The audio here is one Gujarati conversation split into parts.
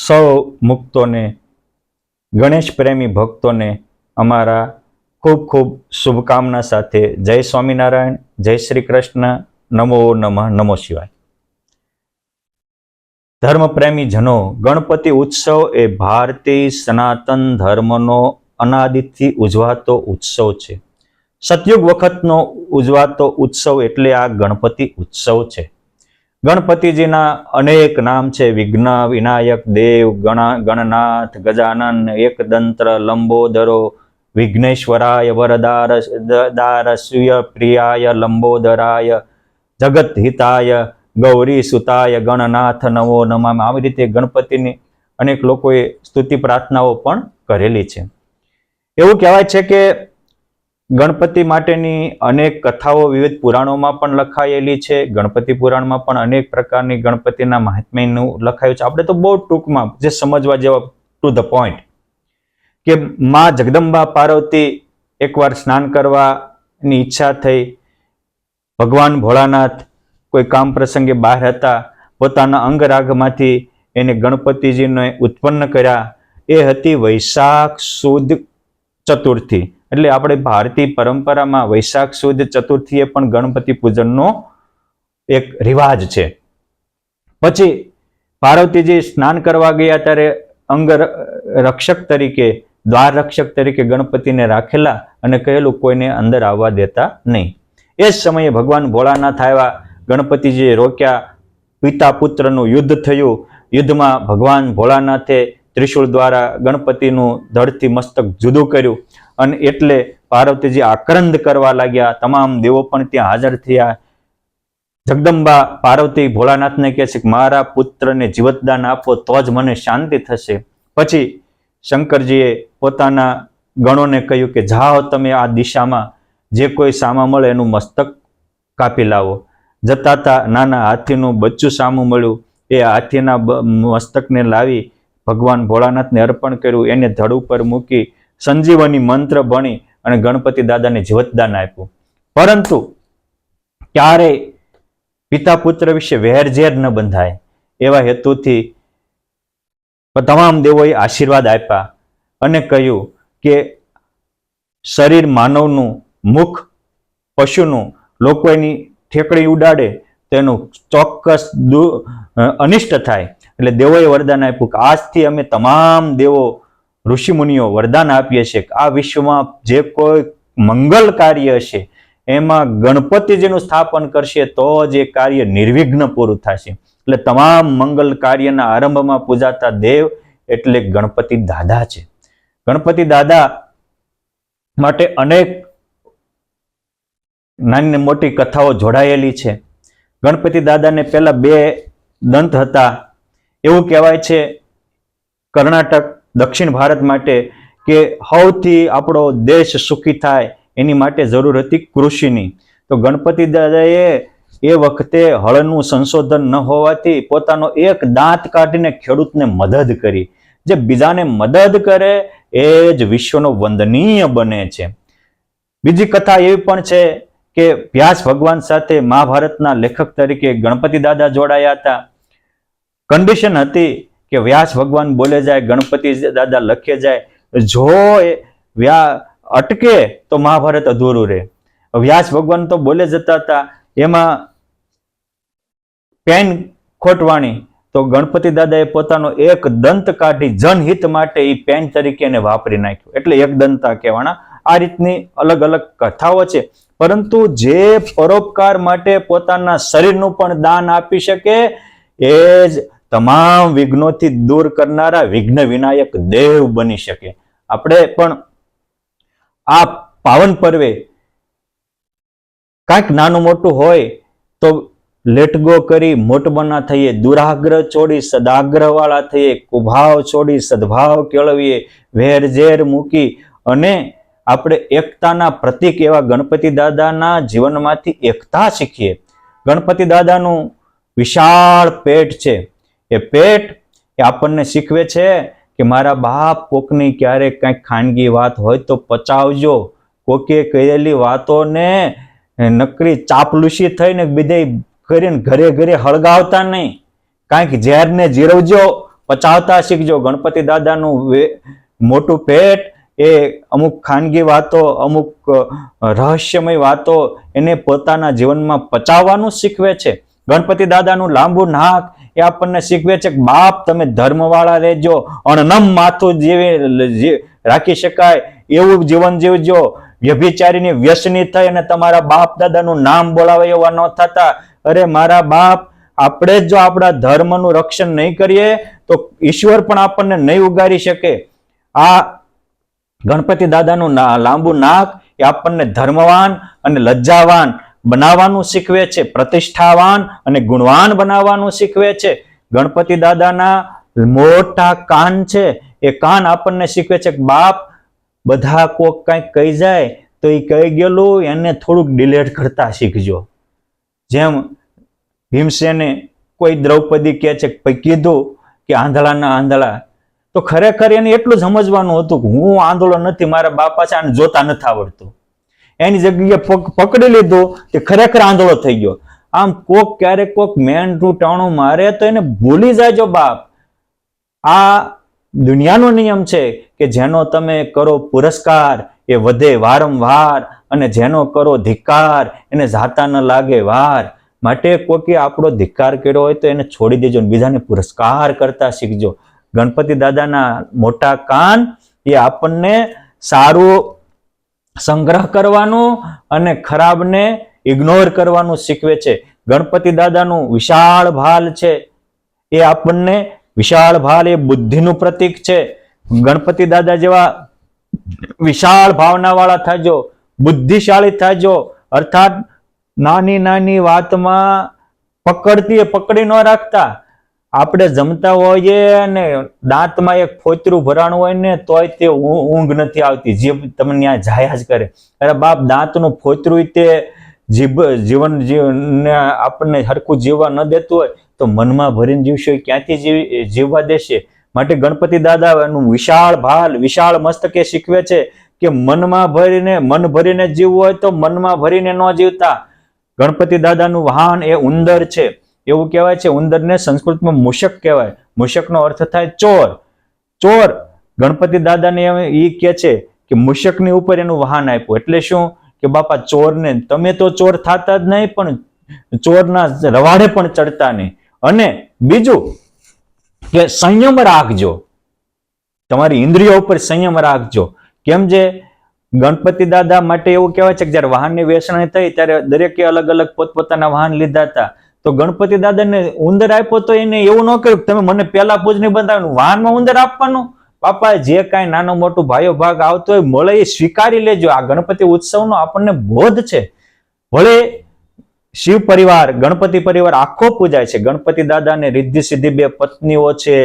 સૌ મુક્તોને, ગણેશ પ્રેમી ભક્તોને અમારા ખૂબ ખૂબ શુભકામના સાથે જય સ્વામિનારાયણ, જય શ્રી કૃષ્ણ, નમો નમઃ, નમો શિવાય. ધર્મપ્રેમી જનો, ગણપતિ ઉત્સવ એ ભારતીય સનાતન ધર્મનો અનાદિથી ઉજવાતો ઉત્સવ છે. સતયુગ વખતનો ઉજવાતો ઉત્સવ એટલે આ ગણપતિ ઉત્સવ છે. ગણપતિજીના અનેક નામ છે: વિઘ્ન વિનાયક, દેવ, ગણનાથ, ગજાનન, એકદંત્ર, લંબોદરો, વિઘ્નેશ્વરાય, વરદાર, સૂય પ્રિયાય, લંબોદરાય, જગત હિતાય, ગૌરી સુતાય, ગણનાથ નમો નમામિ. આવી રીતે ગણપતિની અનેક લોકોએ સ્તુતિ પ્રાર્થનાઓ પણ કરેલી છે. એવું કહેવાય છે કે ગણપતિ માટેની અનેક કથાઓ વિવિધ પુરાણોમાં પણ લખાયેલી છે. ગણપતિ પુરાણમાં પણ અનેક પ્રકારની ગણપતિના મહાત્મ્યનું લખાયું છે. આપણે તો બહુ ટૂંકમાં જે સમજવા જેવા ટુ ધ પોઈન્ટ કે માં જગદંબા પાર્વતી એકવાર સ્નાન કરવાની ઈચ્છા થઈ. ભગવાન ભોળાનાથ કોઈ કામ પ્રસંગે બહાર હતા. પોતાના અંગરાગમાંથી એને ગણપતિજીને ઉત્પન્ન કર્યા. એ હતી વૈશાખ સુદ ચતુર્થી. એટલે આપણે ભારતીય પરંપરામાં વૈશાખ સુદ ચતુર્થીએ પણ ગણપતિ પૂજનનો એક રિવાજ છે. પછી પાર્વતીજી સ્નાન કરવા ગયા ત્યારે અંગ રક્ષક તરીકે, દ્વાર રક્ષક તરીકે ગણપતિને રાખેલા અને કહેલું કોઈને અંદર આવવા દેતા નહીં. એ જ સમયે ભગવાન ભોળાનાથ આવ્યા. ગણપતિજીએ રોક્યા. પિતા પુત્રનું યુદ્ધ થયું. યુદ્ધમાં ભગવાન ભોળાનાથે ત્રિશૂળ દ્વારા ગણપતિનું ધડથી મસ્તક જુદું કર્યું અને એટલે પાર્વતીજી આક્રંદ કરવા લાગ્યા. તમામ દેવો પણ ત્યાં હાજર થયા. જગદંબા પાર્વતી ભોળાનાથને કહે છે કે મારા પુત્રને જીવતદાન આપો તો જ મને શાંતિ થશે. પછી શંકરજીએ પોતાના ગણોને કહ્યું કે જાઓ તમે આ દિશામાં, જે કોઈ સામા મળે એનું મસ્તક કાપી લાવો. જતા હતા નાના હાથીનું બચ્ચું સામું મળ્યું. એ હાથીના મસ્તકને લાવી ભગવાન ભોળાનાથને અર્પણ કર્યું. એને ધડ ઉપર મૂકી સંજીવની મંત્ર ભણી અને ગણપતિ દાદાને જીવતદાન આપ્યું. પરંતુ ક્યારેય પિતા પુત્ર વિશે વેરઝેર ન બંધાય એવા હેતુથી તમામ દેવોએ આશીર્વાદ આપ્યા અને કહ્યું કે શરીર માનવનું, મુખ પશુનું લોકો એની ઠેકડી ઉડાડે તેનું ચોક્કસ અનિષ્ટ થાય. એટલે દેવોએ વરદાન આપ્યું કે આજથી અમે તમામ દેવો ઋષિમુનિઓ વરદાન આપીએ છીએ કે આ વિશ્વમાં જે કોઈ મંગલ કાર્ય હશે એમાં ગણપતિજીનું સ્થાપન કરશે તો જ એ કાર્ય નિર્વિઘ્ન પૂરું થશે. એટલે તમામ મંગલ કાર્યના આરંભમાં પૂજાતા દેવ એટલે ગણપતિ દાદા છે. ગણપતિ દાદા માટે અનેક નાની મોટી કથાઓ જોડાયેલી છે. ગણપતિ દાદાને પહેલા 2 દંત હતા. એવું કહેવાય છે કર્ણાટક, દક્ષિણ ભારત માટે કે સૌથી આપણો દેશ સુખી થાય એની માટે જરૂર હતી કૃષિની. તો ગણપતિ દાદાએ એ વખતે હળનું સંશોધન ન હોવાથી પોતાનો એક દાંત કાઢીને ખેડૂતને મદદ કરી. જે બીજાને મદદ કરે એ જ વિશ્વનો વંદનીય બને છે. બીજી કથા એવી પણ છે કે વ્યાસ ભગવાન સાથે મહાભારતના લેખક તરીકે ગણપતિ દાદા જોડાયા હતા. કન્ડિશન હતી કે વ્યાસ ભગવાન બોલે જાય, ગણપતિ દાદા લખે જાય. જો અટકે તો મહાભારત અધૂરું રહે. વ્યાસ ભગવાન તો બોલે જતા હતા, એમાં પેન ખોટવાણી તો ગણપતિ દાદાએ પોતાનો એક દંત કાઢી જનહિત માટે એ પેન તરીકે એને વાપરી નાખ્યું. એટલે એક દંતા કહેવાના. આ રીતની અલગ અલગ કથાઓ છે. પરંતુ જે પરોપકાર માટે પોતાના શરીરનું પણ દાન આપી શકે એ જ તમામ વિઘ્નોથી દૂર કરનારા વિઘ્ન વિનાયક દેવ બની શકે. આપણે પણ આ પાવન પર્વે કાંઈક નાનું મોટું હોય તો લેટ ગો કરી મોટબના થઈએ, દુરાગ્રહ છોડી સદાગ્રહ વાળા થઈએ, કુભાવ છોડી સદભાવ કેળવીએ, વેર ઝેર મૂકી અને આપણે એકતાના પ્રતીક એવા ગણપતિ દાદાના જીવનમાંથી એકતા શીખીએ. ગણપતિ દાદાનું વિશાળ પેટ છે. એ પેટ એ આપણને શીખવે છે કે મારા બાપ કોકની ક્યારેક કંઈક ખાનગી વાત હોય તો પચાવજો. કોકે કહેલી વાતોને નકરી ચાપલુસી થઈને બીજે કરીને ઘરે ઘરે હળગાવતા નહીં. કાંઈક ઝેરને જીરવજો, પચાવતા શીખજો. ગણપતિ દાદાનું મોટું પેટ એ અમુક ખાનગી વાતો, અમુક રહસ્યમય વાતો એને પોતાના જીવનમાં પચાવવાનું શીખવે છે. ગણપતિ દાદાનું લાંબુ નાક એ આપણને શીખવે છે કે બાપ તમે ધર્મવાળા રહેજો, અણનમ માથું રાખી શકાય એવું જીવન જીવજો. વ્યભિચારીની વ્યસની થઈ અને તમારા બાપ દાદાનું નામ બોલાવે એવા ન થતા. અરે મારા બાપ, આપણે જો આપણા ધર્મનું રક્ષણ નહીં કરીએ તો ઈશ્વર પણ આપણને નહીં ઉગારી શકે. આ ગણપતિ દાદાનું લાંબુ નાક એ આપણને ધર્મવાન અને લજ્જાવાન બનાવવાનું શીખવે છે, પ્રતિષ્ઠાવાન અને ગુણવાન બનાવવાનું શીખવે છે. ગણપતિ દાદાના મોટા કાન છે, એ કાન આપણને શીખવે છે કે બાપ બધા કોક કંઈક કહી જાય તો એ કહી ગયેલું એને થોડુંક ડિલેટ કરતા શીખજો. જેમ ભીમસેને કોઈ દ્રૌપદી કહે છે કે કીધું કે આંધળાના આંધળા, તો ખરેખર એને એટલું સમજવાનું હતું કે હું આંધળો નથી, મારા બાપા છે આને જોતા નથી આવડતું. એની જગ્યાએ પકડી લીધું તે ખરેખર આંધળો થઈ ગયો. આમ કોક ક્યારેક કોક મેન ટુ ટાણું મારે તો એને ભૂલી જાયજો બાપ. આ દુનિયાનો નિયમ છે કે જેનો તમે કરો પુરસ્કાર એ વધે વારંવાર, અને જેનો કરો ધિક્કાર એને જાતા ન લાગે વાર. માટે કોકે આપણો ધિક્કાર કર્યો હોય તો એને છોડી દેજો, બીજાને પુરસ્કાર કરતા શીખજો. ગણપતિ દાદાના મોટા કાન એ આપણને સારું સંગ્રહ કરવાનું અને ખરાબને ઇગ્નોર કરવાનું શીખવે છે. ગણપતિ દાદાનું વિશાળ ભાલ છે, એ આપણને વિશાળ ભાલ એ બુદ્ધિનું પ્રતીક છે. ગણપતિ દાદા જેવા વિશાળ ભાવના વાળા થાજો, બુદ્ધિશાળી થાજો. અર્થાત નાની નાની વાતમાં પકડી ન રાખતા. આપણે જમતા હોઈએ અને દાંતમાં એક ફોતરું ભરાણું હોય ને તોય તે ઊંઘ નથી આવતી, જીભ તમને ત્યાં જાયા જ કરે. અરે બાપ, દાંતનું ફોતરું તે જીવન આપણને હરખું જીવવા ન દેતું હોય તો મનમાં ભરીને જીવશો ક્યાંથી જીવવા દેશે. માટે ગણપતિ દાદાનું વિશાળ ભાલ, વિશાળ મસ્તકે શીખવે છે કે મન ભરીને જીવવું હોય તો મનમાં ભરીને ન જીવતા. ગણપતિ દાદાનું વાહન એ ઉંદર છે. એવું કહેવાય છે, ઉંદરને સંસ્કૃતમાં મૂષક કહેવાય. મૂષકનો અર્થ થાય ચોર. ચોર ગણપતિ દાદાને એ કહે છે કે મૂષકની ઉપર એનું વાહન આપ્યું. એટલે શું કે બાપા ચોરને, તમે તો ચોર થતા જ નહીં પણ ચોરના રવાડે પણ ચડતા નહીં. અને બીજું કે સંયમ રાખજો, તમારી ઇન્દ્રિયો ઉપર સંયમ રાખજો. કેમ જે ગણપતિ દાદા માટે એવું કહેવાય છે કે જયારે વાહનની વેચણી થઈ ત્યારે દરેકે અલગ અલગ પોતપોતાના વાહન લીધા હતા. તો ગણપતિ દાદાને ઉંદર આપ્યો તો એને એવું ન કર્યું તમે મને પેલા પૂજની બંધાવ્યું, વાહનમાં ઉંદર આપવાનું. બાપા, જે કાંઈ નાનો મોટું ભાઈઓ ભાગ આવતો હોય મળે એ સ્વીકારી લેજો. આ ગણપતિ ઉત્સવનો આપણને બોધ છે. ભલે શિવ પરિવાર, ગણપતિ પરિવાર આખો પૂજાય છે. ગણપતિ દાદાને રિદ્ધિ સિદ્ધિ 2 પત્નીઓ છે,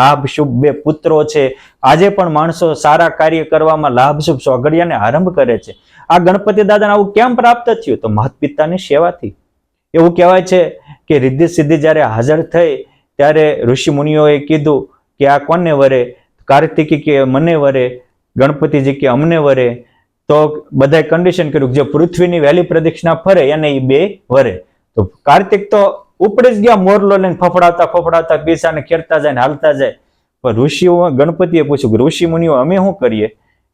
લાભ શુભ 2 પુત્રો છે. આજે પણ માણસો સારા કાર્ય કરવામાં લાભ શુભ સોગડિયાને આરંભ કરે છે. આ ગણપતિ દાદાને આવું કેમ પ્રાપ્ત થયું? તો માતા પિતાની સેવાથી. એવું કહેવાય છે કે રિદ્ધિ સિદ્ધિ જયારે હાજર થઈ ત્યારે ઋષિ મુનિઓએ કીધું કે આ કોને વરે? કાર્તિકી કે મને વરે, ગણપતિજી કે અમને વરે. તો બધાએ કન્ડિશન કર્યું જે પૃથ્વીની વહેલી પ્રદક્ષિણા ફરે એને એ 2 વરે. તો કાર્તિક તો ઉપડી જ ગયા, મોરલો લઈને ફફડાતા પીસાને ખેરતા જાય ને હાલતા જાય. પણ ગણપતિએ પૂછ્યું કે ઋષિ મુનિઓ અમે શું કરીએ?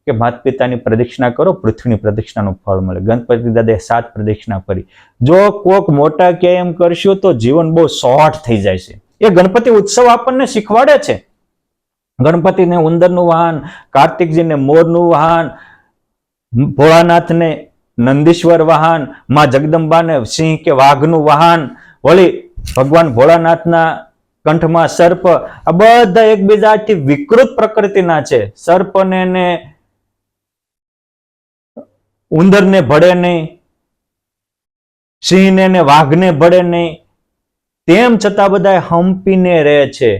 કે માતા પિતાની પ્રદક્ષિણા કરો, પૃથ્વીની પ્રદક્ષિણાનું ફળ મળે. ગણપતિ દાદાએ 7 પ્રદક્ષિણા કરી. જો કોક મોટા કે એમ કરશું તો જીવન બહુ શોર્ટ થઈ જાય છે. એ ગણપતિ ઉત્સવ આપણને શીખવાડે છે. ગણપતિને ઉંદરનું વાહન, કાર્તિકજીને મોરનું વાહન, ભોળાનાથને નંદીશ્વર વાહન, માં જગદંબાને સિંહ કે વાઘનું વાહન, વળી ભગવાન ભોળાનાથના કંઠમાં સર્પ. આ બધા એકબીજાથી વિકૃત પ્રકૃતિના છે. સર્પને ઉંદરને ભળે નહીં, સિંહને ને વાઘને ભળે નહીં, તેમ છતાં બધા હંપીને રહે છે.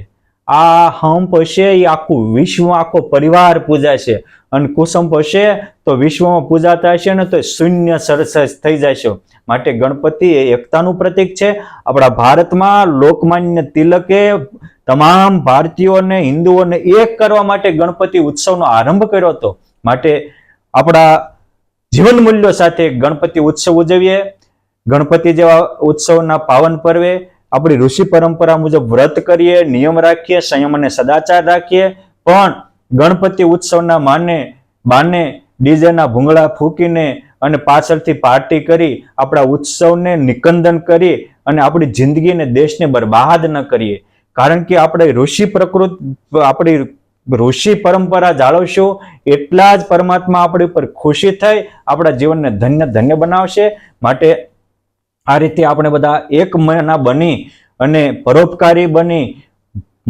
આ હંપ હશે એ આખું વિશ્વ, આખો પરિવાર પૂજાય છે. અને કુસંપ હશે તો વિશ્વમાં પૂજાતા હશે ને તો શૂન્ય સરસ થઈ જશે. માટે ગણપતિ એ એકતાનું પ્રતીક છે. આપણા ભારતમાં લોકમાન્ય તિલકે તમામ ભારતીયોને, હિન્દુઓને એક કરવા માટે ગણપતિ ઉત્સવનો આરંભ કર્યો હતો. માટે આપણા જીવન મૂલ્યો સાથે ગણપતિ ઉત્સવ ઉજવીએ. ગણપતિ જેવા ઉત્સવના પાવન પર્વે આપણી ઋષિ પરંપરા મુજબ વ્રત કરીએ, નિયમ રાખીએ, સંયમ અને સદાચાર રાખીએ, પણ ગણપતિ ઉત્સવના બાને ડીજેના ભૂંગળા ફૂંકીને અને પાછળથી પાર્ટી કરી આપણા ઉત્સવને નિકંદન કરી અને આપણી જિંદગીને દેશને બરબાદ ન કરીએ. કારણ કે આપણે આપણી ઋષિ પરંપરા જાળવશું એટલા જ પરમાત્મા આપણી ઉપર ખુશી થઈ આપણા જીવનને ધન્ય ધન્ય બનાવશે. માટે આ રીતે આપણે બધા એક મનના બની અને પરોપકારી બની,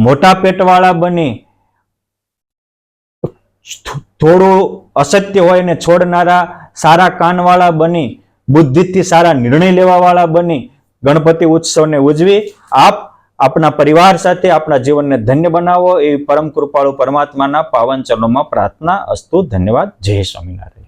મોટા પેટવાળા બની, થોડું અસત્ય હોય ને છોડનારા સારા કાનવાળા બની, બુદ્ધિથી સારા નિર્ણય લેવા વાળા બની ગણપતિ ઉત્સવને ઉજવી આપના પરિવાર સાથે આપણા જીવનને ધન્ય બનાવો એવી પરમ કૃપાળુ પરમાત્માના પાવન ચરણોમાં પ્રાર્થના અસ્તુ. ધન્યવાદ. જય સ્વામિનારાયણ.